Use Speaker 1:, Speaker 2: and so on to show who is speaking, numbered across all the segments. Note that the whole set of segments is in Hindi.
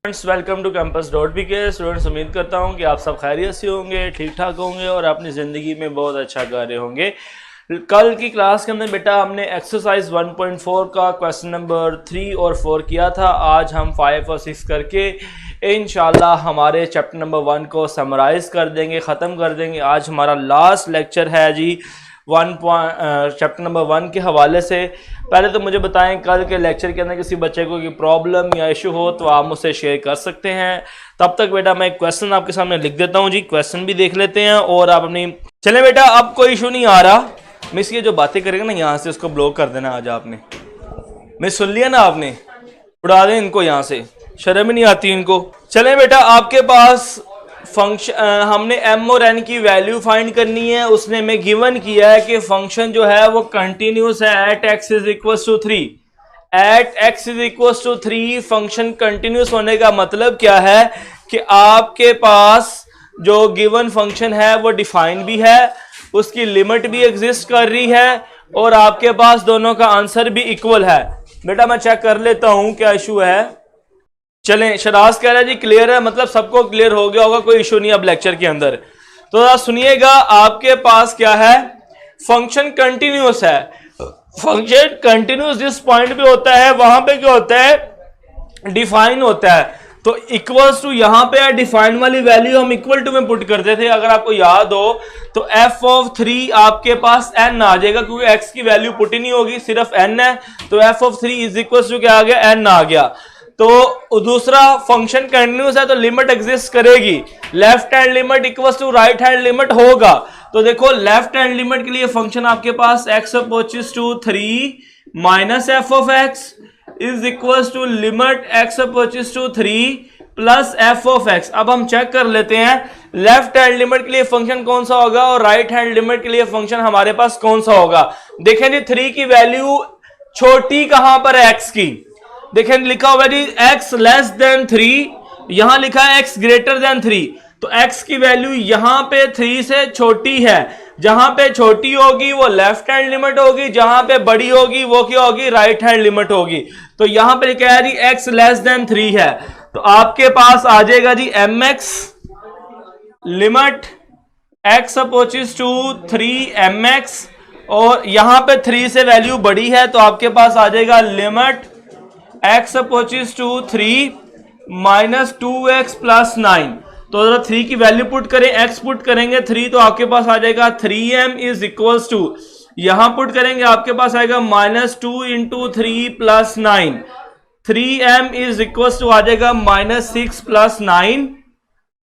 Speaker 1: Friends, welcome to campus.pk। Students, उम्मीद करता हूं कि आप सब खैरियत से होंगे, ठीक ठाक होंगे और अपनी ज़िंदगी में बहुत अच्छा कर रहे होंगे। कल की क्लास के अंदर बेटा हमने एक्सरसाइज 1.4 का क्वेश्चन नंबर 3 और 4 किया था। आज हम 5 और 6 करके इंशाल्लाह हमारे चैप्टर नंबर 1 को समराइज़ कर देंगे, ख़त्म कर देंगे। आज हमारा लास्ट लेक्चर है जी चैप्टर नंबर 1 के हवाले से। पहले तो मुझे बताएं, कल के लेक्चर के अंदर किसी बच्चे को कोई प्रॉब्लम या इशू हो तो आप मुझसे शेयर कर सकते हैं। तब तक बेटा मैं एक क्वेश्चन आपके सामने लिख देता हूं जी, क्वेश्चन भी देख लेते हैं और आप अपनी चले बेटा। अब कोई इशू नहीं आ रहा, मिस ये जो बातें करेगा ना यहाँ से उसको ब्लॉक कर देना। आज आपने मिस सुन लिया ना, आपने उड़ा दें इनको यहाँ से, शर्म ही नहीं आती इनको। चले बेटा, आपके पास फंक्शन हमने m और n की वैल्यू फाइंड करनी है। उसने हमें गिवन किया है कि फंक्शन जो है वो कंटिन्यूस है at x is equal to 3। At x is equal to 3 function continuous होने का मतलब क्या है कि आपके पास जो गिवन फंक्शन है वो डिफाइन भी है, उसकी लिमिट भी एग्जिस्ट कर रही है और आपके पास दोनों का आंसर भी इक्वल है। बेटा मैं चेक कर लेता हूं क्या इशू है। चलें, शराज कह रहा है जी क्लियर है, मतलब सबको क्लियर हो गया होगा, कोई इशू नहीं अब लेक्चर के अंदर। तो सुनिएगा, आपके पास क्या है, फंक्शन कंटिन्यूस है। फंक्शन कंटिन्यूस जिस पॉइंट पे होता है वहां पे क्या होता है, डिफाइन होता है। तो इक्वल्स टू यहाँ पे है, डिफाइन वाली वैल्यू हम इक्वल टू में पुट करते थे। अगर आपको याद हो तो f ऑफ 3 आपके पास n आ जाएगा, क्योंकि x की वैल्यू पुट ही नहीं होगी, सिर्फ n है। तो f of 3 is equal to क्या आ गया, n आ गया। तो दूसरा फंक्शन कंटिन्यूस है तो लिमिट एग्जिस्ट करेगी, left hand limit equal to right hand limit होगा। तो देखो लेफ्ट हैंड लिमिट के लिए फंक्शन आपके पास x approaches to 3 minus f of x is equal to limit x approaches to 3 plus f of x। अब हम चेक कर लेते हैं लेफ्ट हैंड लिमिट के लिए फंक्शन कौन सा होगा और राइट हैंड लिमिट के लिए फंक्शन हमारे पास कौन सा होगा। देखें जी, 3 की वैल्यू छोटी कहां पर है, x की। देखें लिखा हुआ है जी x लेस देन 3, यहां लिखा है x ग्रेटर देन 3। तो x की वैल्यू यहां पे 3 से छोटी है। जहां पे छोटी होगी वो लेफ्ट हैंड लिमिट होगी, जहां पे बड़ी होगी वो क्या होगी, राइट हैंड लिमिट होगी। तो यहां पे लिखा है जी x लेस देन 3 है, तो आपके पास आ जाएगा जी mx limit x approaches to 3 mx, और यहां पे 3 से वैल्यू बड़ी है तो आपके पास आ जाएगा limit x approaches to 3 minus 2x plus 9। तो अगर 3 की वैल्यू पुट करें, x पुट करेंगे 3 तो आपके पास आ जाएगा 3m इज इक्वल्स टू, यहां पुट करेंगे आपके पास आएगा minus 2 into 3 plus 9। 3m is equals to आ जाएगा minus 6 plus 9।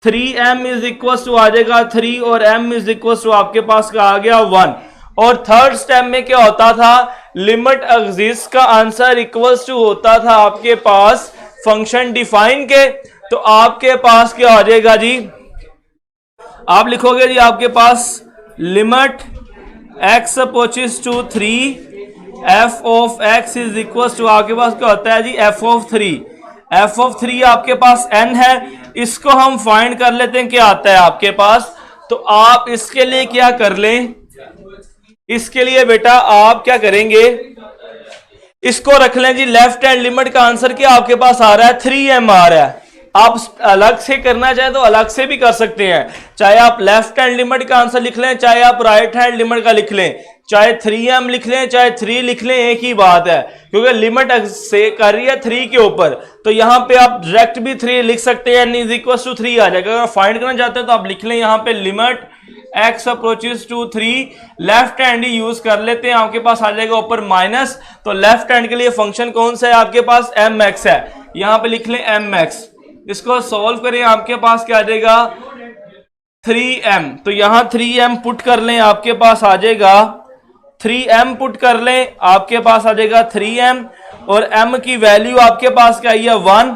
Speaker 1: 3m is equals to आ जाएगा 3 और m इज इक्वल्स टू आपके पास का आ गया 1। और थर्ड स्टेप में क्या होता था, लिमिट एग्जिस्ट का आंसर इक्वल्स टू होता था आपके पास फंक्शन डिफाइन के। तो आपके पास क्या आ जाएगा जी, आप लिखोगे जी आपके पास limit x approaches to 3 f of x is equals to आपके पास क्या होता है जी f ऑफ 3। f ऑफ 3 आपके पास n है, इसको हम फाइंड कर लेते हैं क्या आता है आपके पास। तो आप इसके लिए क्या कर लें, इसके लिए बेटा आप क्या करेंगे, इसको रख लें जी लेफ्ट हैंड लिमिट का आंसर क्या आपके पास आ रहा है, 3m आ रहा है। आप अलग से करना चाहे तो अलग से भी कर सकते हैं, चाहे आप लेफ्ट हैंड लिमिट का आंसर लिख लें, चाहे आप राइट हैंड लिमिट का लिख लें, चाहे 3m लिख लें, चाहे 3 लिख लें, एक ही बात है, क्योंकि लिमिट से कर रही है 3 के ऊपर। तो यहां पे आप डायरेक्ट भी 3 लिख सकते हैं, n इज इक्वल टू 3 आ जाएगा। अगर फाइंड करना चाहते हैं तो आप लिख लें यहां पे limit x approaches to 3, left hand ही यूज कर लेते हैं, आपके पास आ जाएगा ऊपर माइनस। तो लेफ्ट हैंड के लिए फंक्शन कौन सा है आपके पास, mx है, यहां पे लिख लें mx। इसको सॉल्व करें, आपके पास क्या आ जाएगा 3m। तो यहां 3m पुट कर लें, आपके पास आ जाएगा 3m पुट कर लें, आपके पास आ जाएगा 3m, और m की वैल्यू आपके पास क्या है 1।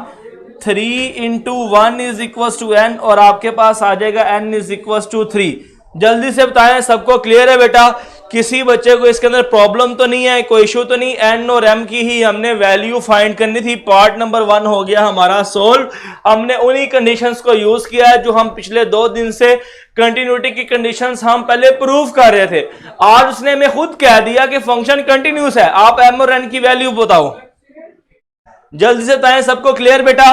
Speaker 1: 3 into 1 is equal to n, और आपके पास आ जाएगा n इज इक्वल टू 3। जल्दी से बताएं, सबको क्लियर है बेटा, किसी बच्चे को इसके अंदर प्रॉब्लम तो नहीं है, कोई इशू तो नहीं। n और m की ही हमने वैल्यू फाइंड करनी थी। पार्ट नंबर 1 हो गया हमारा सोल्व। हमने उन्हीं कंडीशंस को यूज किया है जो हम पिछले 2 दिन से कंटिन्यूटी की कंडीशंस हम पहले प्रूव कर रहे थे। आज उसने हमें खुद कह दिया कि फंक्शन कंटिन्यूस है। आप m और n की वैल्यू बताओ, जल्दी से बताएं, सबको क्लियर बेटा।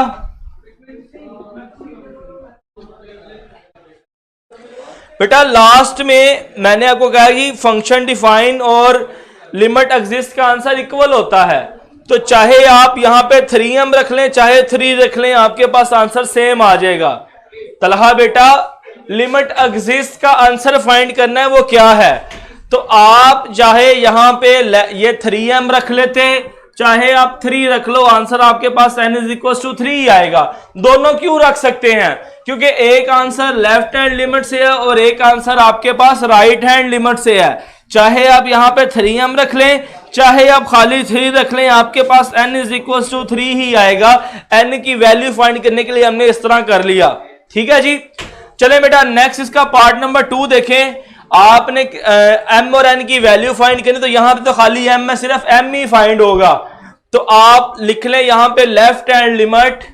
Speaker 1: बेटा लास्ट में मैंने आपको कहा कि फंक्शन डिफाइन और लिमिट एग्जिस्ट का आंसर इक्वल होता है, तो चाहे आप यहां पे 3m रख लें चाहे 3 रख लें, आपके पास आंसर सेम आ जाएगा। तलहा बेटा लिमिट एग्जिस्ट का आंसर फाइंड करना है, वो क्या है? तो आप चाहे यहां पे ये 3m रख लेते, चाहे आप 3 रख लो, आंसर आपके पास n = 3 ही आएगा। दोनों क्यों रख सकते हैं? क्योंकि एक आंसर लेफ्ट हैंड लिमिट से है और एक आंसर आपके पास राइट हैंड लिमिट से है। चाहे आप यहां पे 3m रख लें चाहे आप खाली 3 रख लें, आपके पास n = 3 ही आएगा। n की वैल्यू फाइंड करने के लिए हमने इस तरह कर लिया। ठीक है जी, चलें बेटा नेक्स्ट इसका पार्ट नंबर 2 देखें। आपने m और n की वैल्यू फाइंड करनी, तो यहां पे तो खाली m में सिर्फ m ही फाइंड होगा। तो आप लिख लें यहां पे left hand limit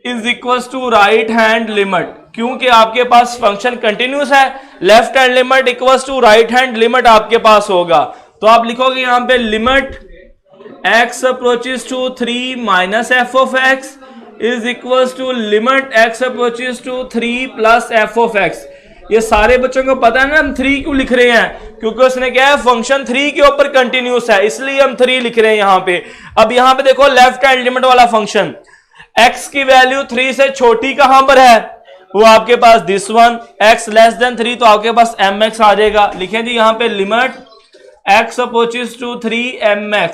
Speaker 1: = right hand limit, क्योंकि आपके पास फंक्शन कंटिन्यूस है। Left hand limit = right hand limit आपके पास होगा। तो आप लिखोगे यहां पे limit x approaches to 3 minus f of x = limit x approaches to 3 plus f of x। ये सारे बच्चों को पता है ना हम 3 क्यों लिख रहे हैं, क्योंकि उसने क्या है फंक्शन 3 के ऊपर कंटिन्यूस है, इसलिए हम 3 लिख रहे हैं यहां पे। अब यहां पे देखो लेफ्ट हैंड लिमिट वाला फंक्शन, x की वैल्यू 3 से छोटी कहां पर है? वो आपके पास दिस वन, x < 3, तो आपके पास mx आ जाएगा। लिखें जी यहां पे limit x approaches to 3 mx।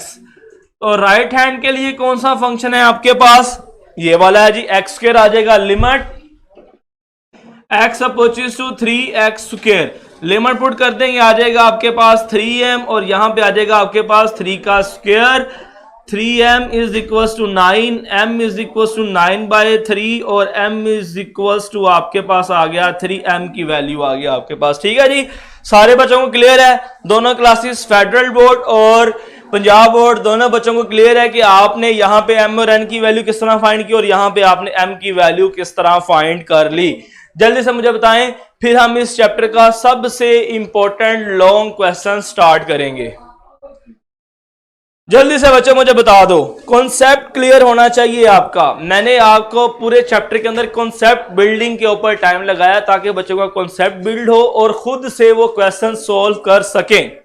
Speaker 1: तो राइट हैंड के लिए कौन सा फंक्शन है आपके पास? ये वाला है जी, x² आ जाएगा। Limit x approaches to 3x², limit put कर देंगे आ जाएगा आपके पास 3m और यहां पे आ जाएगा आपके पास 3 का स्क्वायर। 3m = 9, m = 9/3 और m = आपके पास आ गया 3m की वैल्यू आ गया आपके पास। ठीक है जी, सारे बच्चों को क्लियर है? दोनों क्लासेस फेडरल बोर्ड और पंजाब बोर्ड दोनों बच्चों को क्लियर है कि आपने यहां पे m और n की वैल्यू किस तरह फाइंड की और यहां पे आपने m की वैल्यू किस तरह फाइंड कर ली। जल्दी से मुझे बताएं, फिर हम इस चैप्टर का सबसे इंपॉर्टेंट लॉन्ग क्वेश्चन स्टार्ट करेंगे। जल्दी से बच्चों मुझे बता दो, कॉन्सेप्ट क्लियर होना चाहिए आपका। मैंने आपको पूरे चैप्टर के अंदर कॉन्सेप्ट बिल्डिंग के ऊपर टाइम लगाया ताकि बच्चों का कॉन्सेप्ट बिल्ड हो और खुद से वो क्वेश्चन सोल्व कर सकें।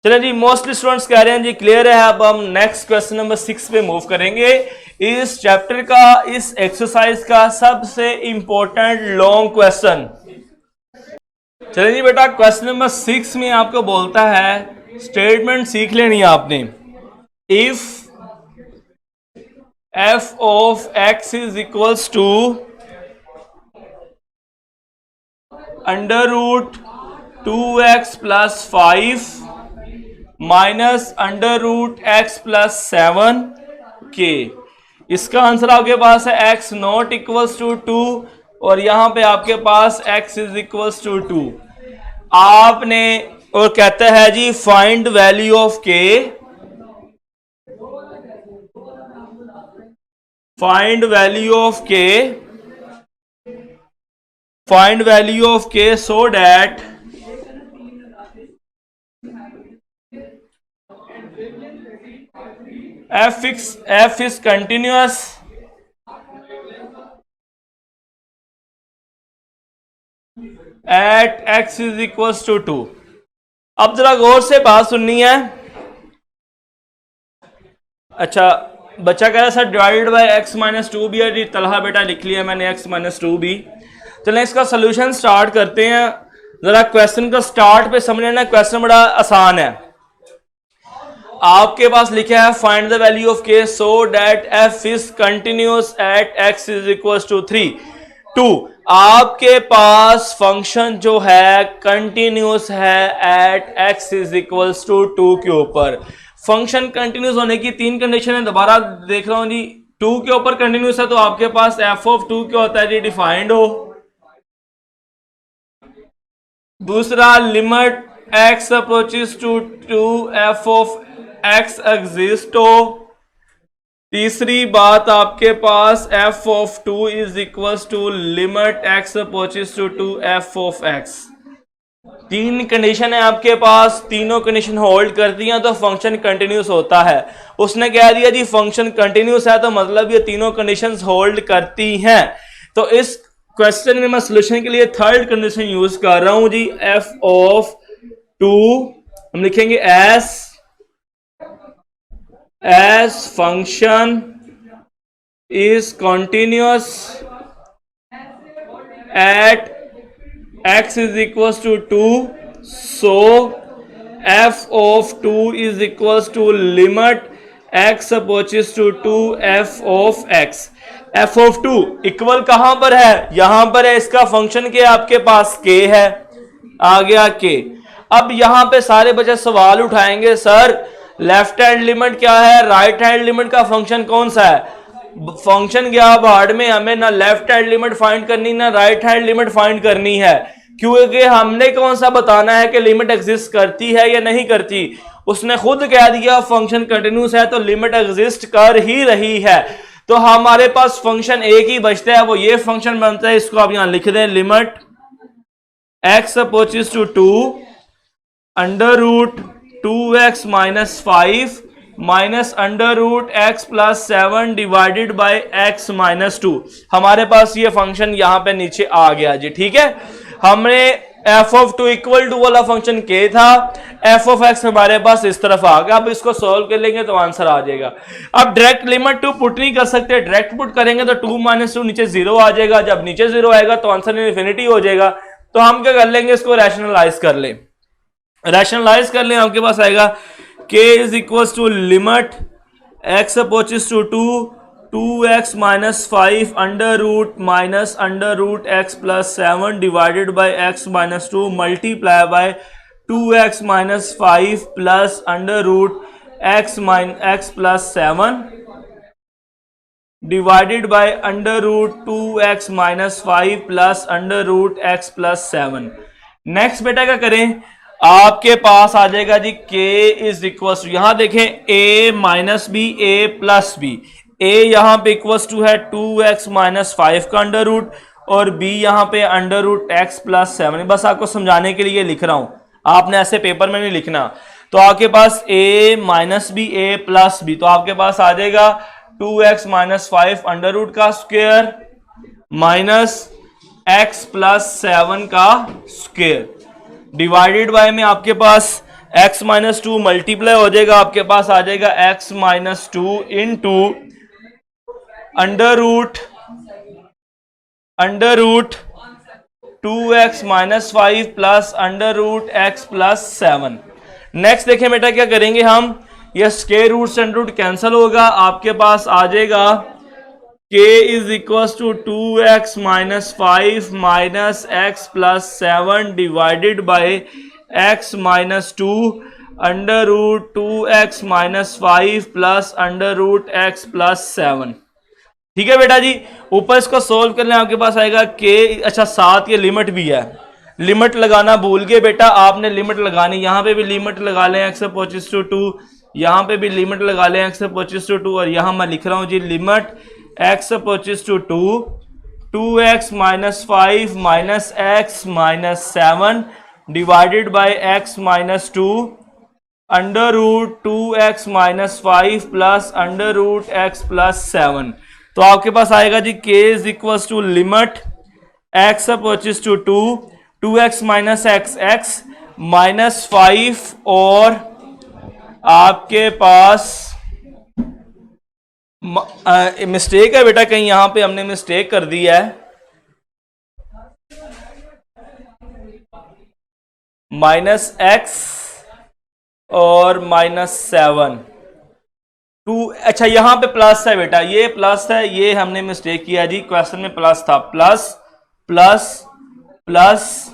Speaker 1: चलिए जी, मोस्टली स्टूडेंट्स कह रहे हैं जी क्लियर है। अब हम नेक्स्ट क्वेश्चन नंबर 6 पे मूव करेंगे। इस चैप्टर का, इस एक्सरसाइज का सबसे इंपॉर्टेंट लॉन्ग क्वेश्चन। चलिए जी बेटा, क्वेश्चन नंबर 6 में आपको बोलता है, स्टेटमेंट सीख लेनी है आपने। If f of x = √2x + 5 minus √x + 7k। इसका आंसर आपके पास है x ≠ 2 और यहां पे आपके पास x = 2। आपने और कहता है जी find value of k, find value of k, find value of k so that f is continuous at x = 2। अब जरा गौर से बात सुननी है। अच्छा, बच्चा कह रहा है sir divided by x - 2b है जी। तलहा बेटा लिख लिया मैंने x - 2b। चलें इसका सोल्यूशन स्टार्ट करते हैं। जरा क्वेश्चन का स्टार्ट पे समझ लेना, क्वेश्चन बड़ा आसान है। आपके पास लिखा है find the value of k so that f is continuous at x = 3, 2। आपके पास फंक्शन जो है कंटिन्यूअस है एट x = 2 के ऊपर। फंक्शन कंटिन्यूअस होने की 3 कंडीशन है, दोबारा देख रहा हूं जी। 2 के ऊपर कंटिन्यूअस है तो आपके पास f of 2 क्या होता है जी? डिफाइंड हो। दूसरा, limit x approaches to 2 f of x exist हो। तीसरी बात आपके पास f of 2 = limit x approaches to 2 f of x। 3 condition है आपके पास, तीनों कंडीशन होल्ड करती हैं तो फंक्शन कंटिन्यूस होता है। उसने कह दिया जी फंक्शन कंटिन्यूस है तो मतलब ये तीनों कंडीशंस होल्ड करती हैं। तो इस क्वेश्चन में मैं सोल्यूशन के लिए थर्ड कंडीशन यूज कर रहा हूं जी, f ऑफ 2 हम लिखेंगे as function is continuous at x is equals to 2, so f of 2 is equals to limit x approaches to 2 f of x. f of 2 equal कहां पर है, यहां पर है, इसका फंक्शन क्या है आपके पास, k है, आ गया k. अब यहां पे सारे बच्चे सवाल उठाएंगे, सर लेफ्ट हैंड लिमिट क्या है, राइट हैंड लिमिट का फंक्शन कौन सा है. फंक्शन गया बाहर में, हमें ना लेफ्ट हैंड लिमिट फाइंड करनी ना राइट हैंड लिमिट फाइंड करनी है, क्योंकि हमने कौन सा बताना है कि लिमिट एग्जिस्ट करती है या नहीं करती. उसने खुद कह दिया फंक्शन कंटिन्यूस है तो लिमिट एग्जिस्ट कर ही रही है. तो हमारे पास फंक्शन एक ही बचता है, वो ये फंक्शन बनता है, इसको आप यहां लिख दें, limit x approaches to 2 under root 2x minus 5 minus under root x plus 7 divided by x minus 2. हमारे पास ये फंक्शन यहां पे नीचे आ गया जी. ठीक है, हमने f ऑफ 2 इक्वल टू वाला फंक्शन k था, f ऑफ x हमारे पास इस तरफ आ गया. अब इसको सॉल्व कर लेंगे तो आंसर आ जाएगा. अब डायरेक्ट लिमिट 2 पुट नहीं कर सकते, डायरेक्ट पुट करेंगे तो 2 माइनस 2 नीचे 0 आ जाएगा. जब नीचे 0 आएगा तो आंसर इन्फिनिटी हो जाएगा. तो हम क्या कर लेंगे, इसको रैशनलाइज कर लें. रैशनलाइज कर लें, आपके पास आएगा k is equal to limit x approaches to 2x minus 5 under root x plus 7 divided by x minus 2 multiply by 2x minus 5 plus under root x plus 7 divided by under root 2x minus 5 plus under root x plus 7. Next बेटा क्या करें, आपके पास आ जाएगा जी k इज इक्वल टू, यहां देखें a minus b a plus b. a यहां पे इक्वल टू है 2x माइनस 5 का अंडर रूट और b यहां पे अंडर रूट x प्लस 7. बस आपको समझाने के लिए लिख रहा हूं, आपने ऐसे पेपर में नहीं लिखना. तो आपके पास a minus b a plus b, तो आपके पास आ जाएगा 2x माइनस 5 अंडर रूट का स्क्वायर माइनस x प्लस 7 का स्क्वायर डिवाइडेड बाय में आपके पास x माइनस 2 मल्टीप्लाई हो जाएगा, आपके पास आ जाएगा x minus 2 into under root 2x minus 5 plus under root x plus 7. Next देखें बेटा क्या करेंगे हम, ये स्क्वायर रूट से अंडर रूट कैंसिल होगा, आपके पास आ जाएगा k is equal to 2x minus 5 minus x plus 7 divided by x minus 2 under root 2x minus 5 plus under root x plus 7. ठीक है बेटा जी, ऊपर इसको सोल्व कर लें, आपके पास आएगा k. अच्छा साथ ये लिमिट भी है, लिमिट लगाना भूल गए बेटा, आपने लिमिट लगानी, यहां पे भी लिमिट लगा लें x अप्रोचेस टू 2, यहां पे भी लिमिट लगा लें x अप्रोचेस टू 2, और यहां मैं लिख रहा हूं जी limit x approaches to 2x minus 5 minus x minus 7 divided by x minus 2 under root 2x minus 5 plus under root x plus 7. तो आपके पास आएगा जी k is equal to limit x approaches to 2x minus x minus 5 और आपके पास मिस्टेक है बेटा, कहीं यहां पे हमने मिस्टेक कर दी है, माइनस x और माइनस 7 2. अच्छा यहां पे प्लस है बेटा, ये प्लस है, ये हमने मिस्टेक किया जी, क्वेश्चन में प्लस था, प्लस प्लस प्लस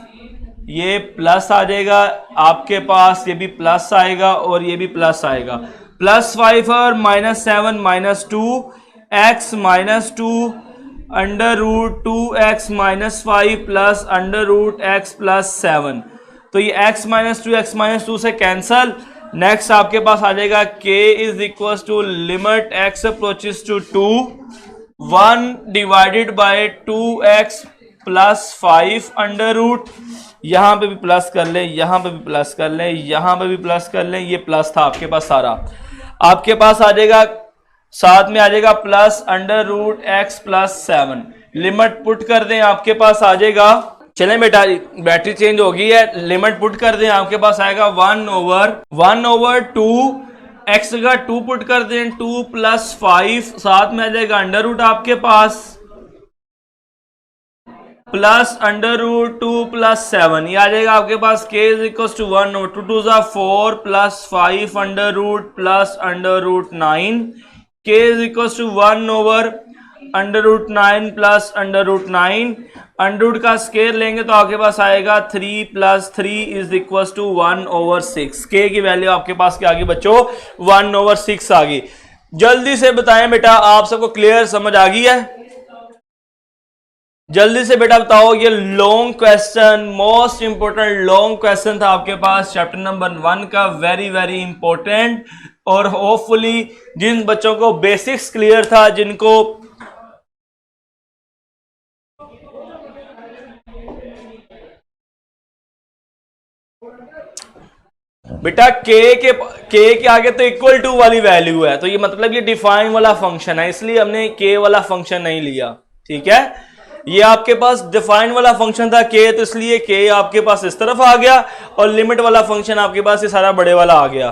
Speaker 1: ये प्लस आ जाएगा, आपके पास ये भी प्लस आएगा और ये भी प्लस आएगा, प्लस 5 और minus 7 minus 2 x minus 2 under root 2x minus 5 plus under root x plus 7. तो ये x माइनस 2 से कैंसल. नेक्स्ट आपके पास आ जाएगा k is equal to limit x approaches to 1 divided by 2x plus 5 under root, यहां पे भी प्लस कर लें, यहां पे भी प्लस कर लें, यहां पे भी प्लस कर लें, ये प्लस था आपके पास सारा, आपके पास आ जाएगा साथ में आ जाएगा plus under root x plus 7. Limit put कर दें, आपके पास आ जाएगा, चलें बेटा बैटरी चेंज हो गई है, लिमिट पुट कर दें, आपके पास आएगा 1/2, एक्स का 2 पुट कर दें, 2 + 5, साथ में आ जाएगा अंडर रूट आपके पास, प्लस अंडर रूट 2 + 7, ये आ जाएगा आपके पास k = 1/2, 2 × 4 + 5 under root plus under root 9, k = 1/√9 plus under root 9, under root का स्केयर लेंगे तो आपके पास आएगा 3 + 3 = 1/6। k की वैल्यू आपके पास क्या आ गई बच्चों, 1/6 आ गई। जल्दी से बताएं बेटा, आप सबको क्लियर समझ आ गई है? जल्दी से बेटा बताओ, ये long question, most important long question था आपके पास चैप्टर नंबर 1 का, वेरी वेरी इंपॉर्टेंट। और होपफुली जिन बच्चों को बेसिक्स क्लियर था, जिनको बेटा के आगे तो इक्वल टू वाली वैल्यू है, तो ये मतलब ये डिफाइन वाला फंक्शन है, इसलिए हमने के वाला फंक्शन नहीं लिया, ठीक है। ये आपके पास डिफाइन वाला फंक्शन था के, तो इसलिए के आपके पास इस तरफ आ गया, और लिमिट वाला फंक्शन आपके पास ये सारा बड़े वाला आ गया।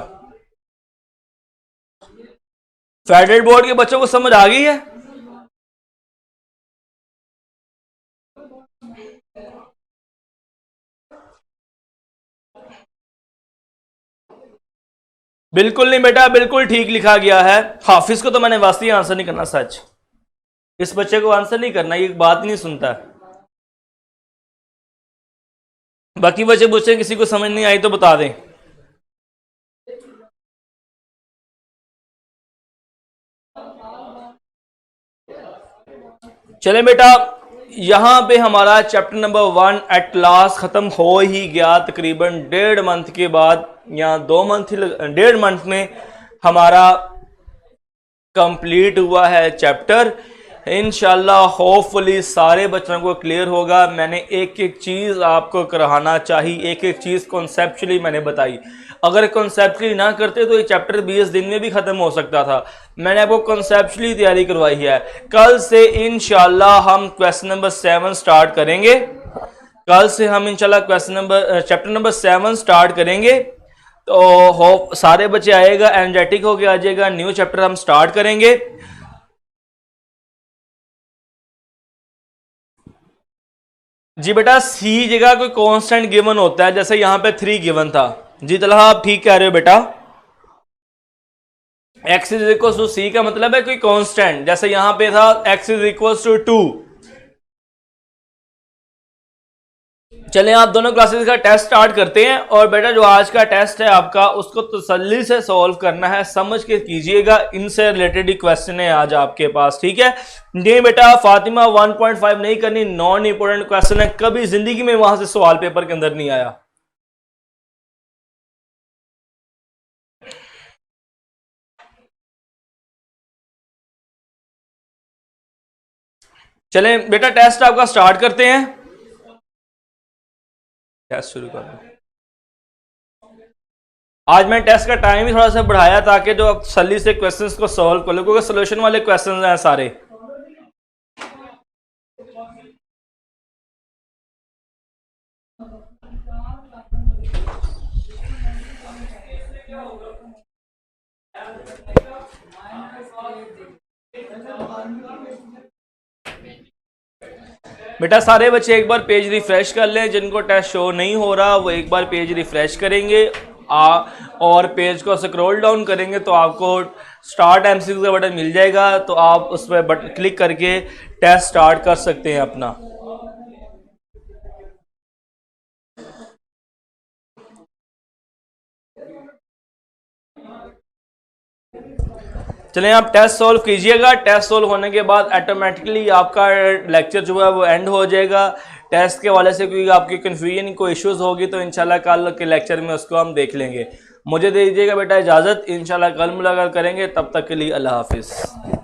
Speaker 1: फेडरल बोर्ड के बच्चों को समझ आ गई है? बिल्कुल नहीं बेटा, बिल्कुल ठीक लिखा गया है। हाफिज को तो मैंने वास्ते आंसर नहीं करना, सच, इस बच्चे को आंसर नहीं करना, ये बात नहीं सुनता। बाकी बच्चे पूछे किसी को समझ नहीं आई तो बता दें। चलें बेटा, यहां पे हमारा चैप्टर नंबर 1 एट लास्ट खत्म हो ही गया, तकरीबन 1.5 मंथ के बाद, या 2 मंथ, 1.5 मंथ में हमारा कंप्लीट हुआ है चैप्टर। इंशाल्लाह होपफुली सारे बच्चों को क्लियर होगा। मैंने एक एक चीज़ आपको कराना चाहिए, एक एक चीज़ कॉन्सेप्चुअली मैंने बताई। अगर कॉन्सेप्चुअली ना करते तो ये चैप्टर 20 दिन में भी ख़त्म हो सकता था। मैंने आपको कॉन्सेप्चुअली तैयारी करवाई है। कल से इंशाल्लाह हम क्वेश्चन नंबर 7 स्टार्ट करेंगे। कल से हम इंशाल्लाह चैप्टर नंबर 7 स्टार्ट करेंगे। तो होप सारे बच्चे आएगा, एनर्जेटिक होके आ जाएगा। न्यू चैप्टर हम स्टार्ट करेंगे। जी बेटा, सी जगह कोई कांस्टेंट गिवन होता है, जैसे यहां पे 3 गिवन था। जी तलहा आप ठीक कह रहे हो बेटा, x = c का मतलब है कोई कांस्टेंट, जैसे यहां पे था x = 2। चलें आप दोनों क्लासेस का टेस्ट स्टार्ट करते हैं। और बेटा जो आज का टेस्ट है आपका, उसको तसल्ली से सॉल्व करना है, समझ के कीजिएगा। इनसे रिलेटेड ही क्वेश्चन है आज आपके पास, ठीक है। ये बेटा फातिमा 1.5 नहीं करनी, नॉन इंपोर्टेंट क्वेश्चन है, कभी जिंदगी में वहां से सवाल पेपर के अंदर नहीं आया। चलें बेटा टेस्ट आपका स्टार्ट करते हैं। टेस्ट शुरू कर दो। आज मैं टेस्ट का टाइम ही थोड़ा सा बढ़ाया ताकि जो तसल्ली से क्वेश्चंस को सॉल्व कर लो, क्योंकि सोल्यूशन वाले क्वेश्चंस हैं सारे। बेटा सारे बच्चे एक बार पेज रिफ्रेश कर लें, जिनको टेस्ट शो नहीं हो रहा वो एक बार पेज रिफ्रेश करेंगे और पेज को स्क्रॉल डाउन करेंगे तो आपको स्टार्ट एमसीक्यू का बटन मिल जाएगा, तो आप उस पर बटन क्लिक करके टेस्ट स्टार्ट कर सकते हैं अपना। चलें आप टेस्ट सॉल्व कीजिएगा। टेस्ट सॉल्व होने के बाद ऑटोमेटिकली आपका लेक्चर जो है वो एंड हो जाएगा। टेस्ट के वाले से कोई आपकी कन्फ्यूजन कोई इश्यूज होगी तो इंशाल्लाह कल के लेक्चर में उसको हम देख लेंगे। मुझे दे दीजिएगा बेटा इजाज़त, इंशाल्लाह कल मुलाकात करेंगे। तब तक के लिए अल्लाह हाफिज़।